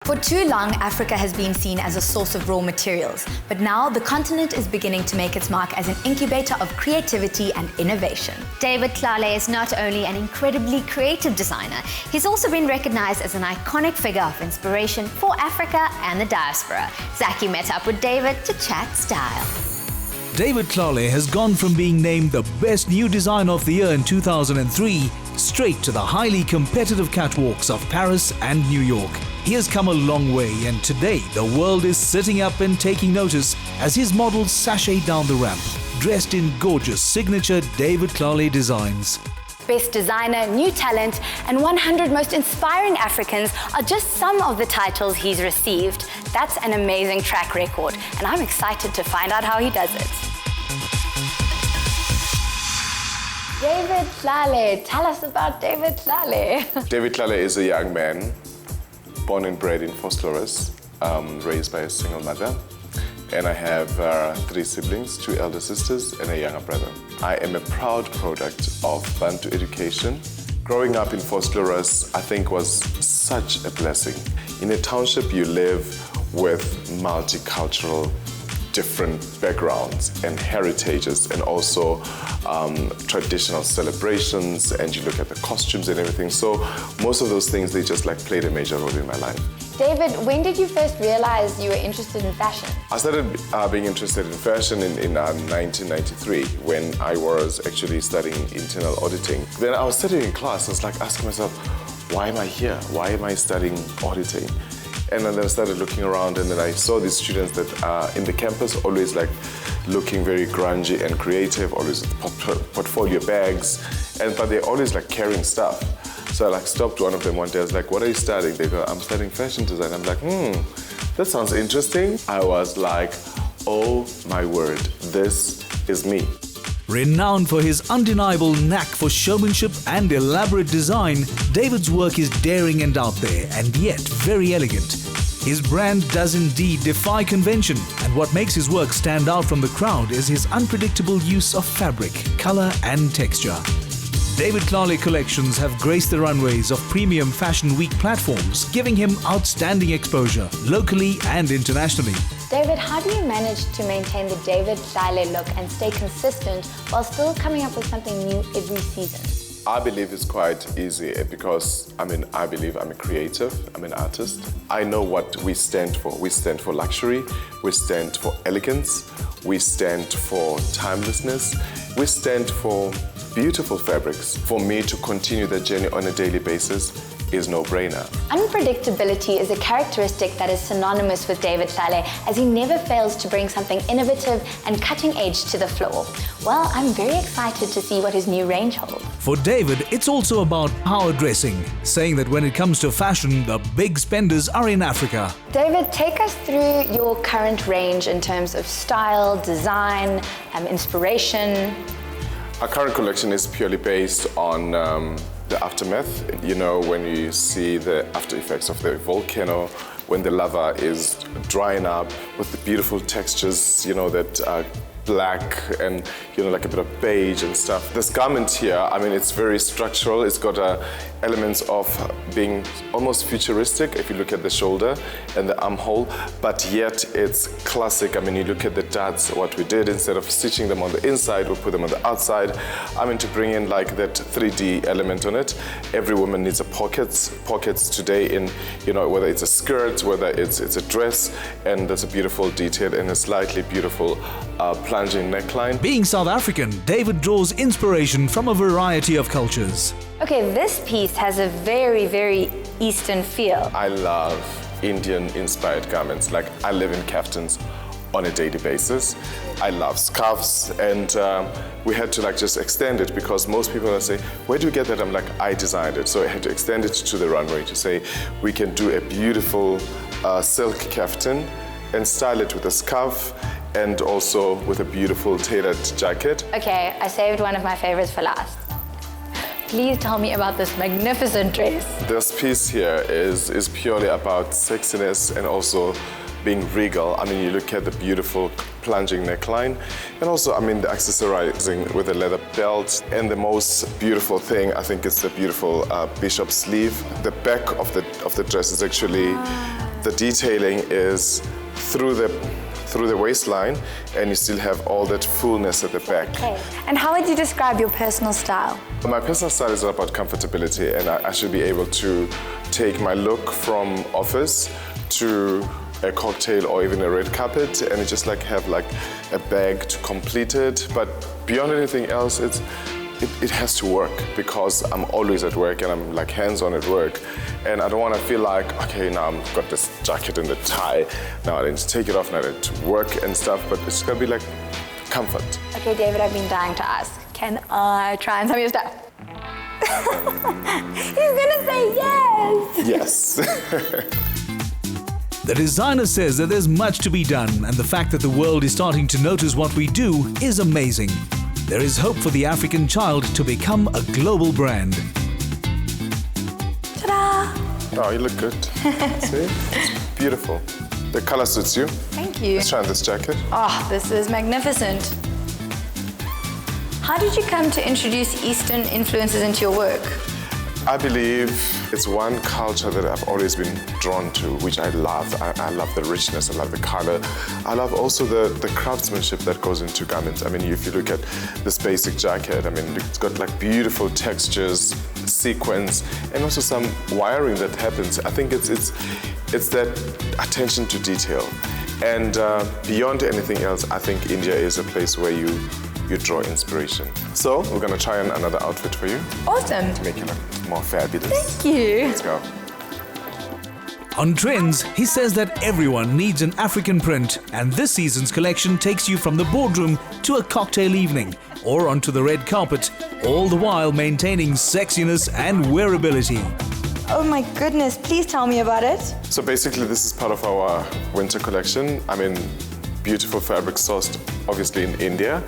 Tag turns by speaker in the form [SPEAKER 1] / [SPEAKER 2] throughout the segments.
[SPEAKER 1] For too long, Africa has been seen as a source of raw materials, but now the continent is beginning to make its mark as an incubator of creativity and innovation.
[SPEAKER 2] David Tlale is not only an incredibly creative designer, he's also been recognized as an iconic figure of inspiration for Africa and the diaspora. Zaki met up with David to chat style.
[SPEAKER 3] David Tlale has gone from being named the best new designer of the year in 2003 straight to the highly competitive catwalks of Paris and New York. He has come a long way, and today the world is sitting up and taking notice as his models sashay down the ramp, dressed in gorgeous signature David Tlale designs.
[SPEAKER 1] Best Designer, New Talent, and 100 Most Inspiring Africans are just some of the titles he's received. That's an amazing track record, and I'm excited to find out how he does it. David Tlale, tell us about David Tlale.
[SPEAKER 4] David Tlale is a young man, born and bred in Vosloorus, raised by a single mother. And I have 3 siblings, 2 elder sisters and a younger brother. I am a proud product of Bantu education. Growing up in Vosloorus, I think, was such a blessing. In a township, you live with multicultural, different backgrounds and heritages, and also traditional celebrations, and you look at the costumes and everything. So most of those things, they just played a major role in my life.
[SPEAKER 1] David, when did you first realize you were interested in fashion?
[SPEAKER 4] I started being interested in fashion in 1993 when I was actually studying internal auditing. Then I was sitting in class, I was asking myself, why am I here? Why am I studying auditing? And then I started looking around, and then I saw these students that are in the campus, always looking very grungy and creative, always with portfolio bags, but they're always carrying stuff. So I stopped one of them one day. I was like, what are you studying? They go, I'm studying fashion design. I'm like, that sounds interesting. I was like, oh my word, this is me.
[SPEAKER 3] Renowned for his undeniable knack for showmanship and elaborate design, David's work is daring and out there, and yet very elegant. His brand does indeed defy convention, and what makes his work stand out from the crowd is his unpredictable use of fabric, color and texture. David Tlale collections have graced the runways of premium Fashion Week platforms, giving him outstanding exposure, locally and internationally.
[SPEAKER 1] David, how do you manage to maintain the David Tlale look and stay consistent while still coming up with something new every season?
[SPEAKER 4] I believe it's quite easy because, I believe I'm a creative, I'm an artist. I know what we stand for. We stand for luxury, we stand for elegance, we stand for timelessness, we stand for beautiful fabrics. For me to continue the journey on a daily basis is no-brainer.
[SPEAKER 1] Unpredictability is a characteristic that is synonymous with David Tlale, as he never fails to bring something innovative and cutting edge to the floor. Well, I'm very excited to see what his new range holds.
[SPEAKER 3] For David, it's also about power dressing, saying that when it comes to fashion, the big spenders are in Africa.
[SPEAKER 1] David, take us through your current range in terms of style, design, inspiration.
[SPEAKER 4] Our current collection is purely based on the aftermath. When you see the after effects of the volcano, when the lava is drying up with the beautiful textures, that are black and, like a bit of beige and stuff. This garment here, it's very structural. It's got elements of being almost futuristic if you look at the shoulder and the armhole, but yet it's classic. You look at the darts, what we did, instead of stitching them on the inside, we put them on the outside. To bring in that 3D element on it. Every woman needs pockets today in, whether it's a skirt, whether it's a dress, and there's a beautiful detail and a slightly beautiful plunging neckline.
[SPEAKER 3] Being South African, David draws inspiration from a variety of cultures.
[SPEAKER 1] Okay, this piece has a very, very Eastern feel.
[SPEAKER 4] I love Indian-inspired garments. I live in kaftans on a daily basis. I love scarves, and we had to just extend it because most people are saying, where do you get that? I'm like, I designed it. So I had to extend it to the runway to say, we can do a beautiful silk kaftan and style it with a scarf and also with a beautiful tailored jacket.
[SPEAKER 1] Okay, I saved one of my favorites for last. Please tell me about this magnificent dress.
[SPEAKER 4] This piece here is purely about sexiness and also being regal. You look at the beautiful plunging neckline and also, the accessorizing with a leather belt. And the most beautiful thing, I think, is the beautiful bishop sleeve. The back of the dress is actually the detailing is through the waistline, and you still have all that fullness at the back.
[SPEAKER 1] Okay. And how would you describe your personal style?
[SPEAKER 4] My personal style is about comfortability, and I should be able to take my look from office to a cocktail or even a red carpet, and just like have like a bag to complete it. But beyond anything else, it has to work, because I'm always at work and I'm like hands-on at work, and I don't want to feel like, okay, now I've got this jacket and the tie, now I need to take it off, now I need to work and stuff, but it's gonna be like comfort.
[SPEAKER 1] Okay, David, I've been dying to ask. Can I try on some of your stuff? He's gonna say yes!
[SPEAKER 4] Yes.
[SPEAKER 3] The designer says that there's much to be done, and the fact that the world is starting to notice what we do is amazing. There is hope for the African child to become a global brand.
[SPEAKER 1] Ta-da!
[SPEAKER 4] Oh, you look good. See? It's beautiful. The color suits you.
[SPEAKER 1] Thank you.
[SPEAKER 4] Let's try on this jacket.
[SPEAKER 1] Oh, this is magnificent. How did you come to introduce Eastern influences into your work?
[SPEAKER 4] I believe it's one culture that I've always been drawn to, which I love. I love the richness, I love the color. I love also the craftsmanship that goes into garments. I mean, if you look at this basic jacket, I mean, it's got like beautiful textures, sequins, and also some wiring that happens. I think it's that attention to detail. And beyond anything else, I think India is a place where you draw inspiration. So we're gonna try on another outfit for you.
[SPEAKER 1] Awesome.
[SPEAKER 4] To make it look more fabulous.
[SPEAKER 1] Thank you.
[SPEAKER 4] Let's go.
[SPEAKER 3] On trends, he says that everyone needs an African print, and this season's collection takes you from the boardroom to a cocktail evening or onto the red carpet, all the while maintaining sexiness and wearability.
[SPEAKER 1] Oh my goodness, please tell me about it.
[SPEAKER 4] So basically this is part of our winter collection. I mean, beautiful fabric sourced obviously in India.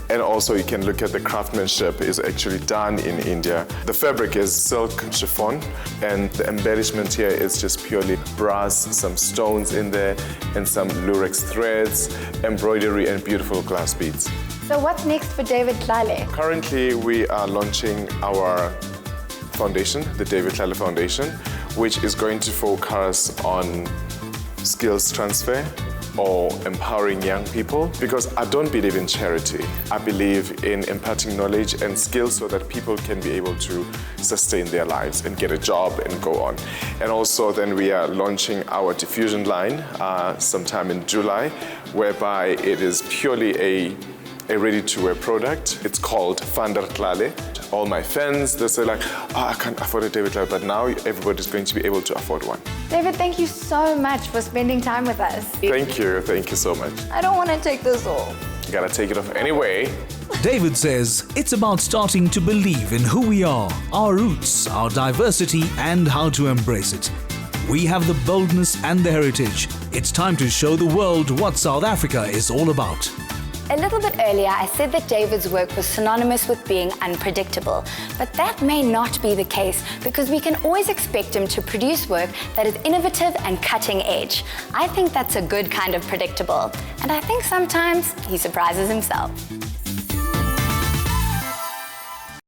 [SPEAKER 4] And also you can look at the craftsmanship is actually done in India. The fabric is silk chiffon, and the embellishment here is just purely brass, some stones in there, and some lurex threads, embroidery, and beautiful glass beads.
[SPEAKER 1] So what's next for David Tlale?
[SPEAKER 4] Currently we are launching our foundation, the David Tlale Foundation, which is going to focus on skills transfer or empowering young people, because I don't believe in charity. I believe in imparting knowledge and skills so that people can be able to sustain their lives and get a job and go on. And also then we are launching our diffusion line sometime in July, whereby it is purely a ready-to-wear product. It's called David Tlale. All my fans, they say like, oh, I can't afford a David Tlale, but now everybody's going to be able to afford one.
[SPEAKER 1] David, thank you so much for spending time with us.
[SPEAKER 4] Thank you so much.
[SPEAKER 1] I don't want to take this off.
[SPEAKER 4] You gotta take it off anyway.
[SPEAKER 3] David says it's about starting to believe in who we are, our roots, our diversity, and how to embrace it. We have the boldness and the heritage. It's time to show the world what South Africa is all about.
[SPEAKER 1] A little bit earlier, I said that David's work was synonymous with being unpredictable, but that may not be the case, because we can always expect him to produce work that is innovative and cutting edge. I think that's a good kind of predictable, and I think sometimes he surprises himself.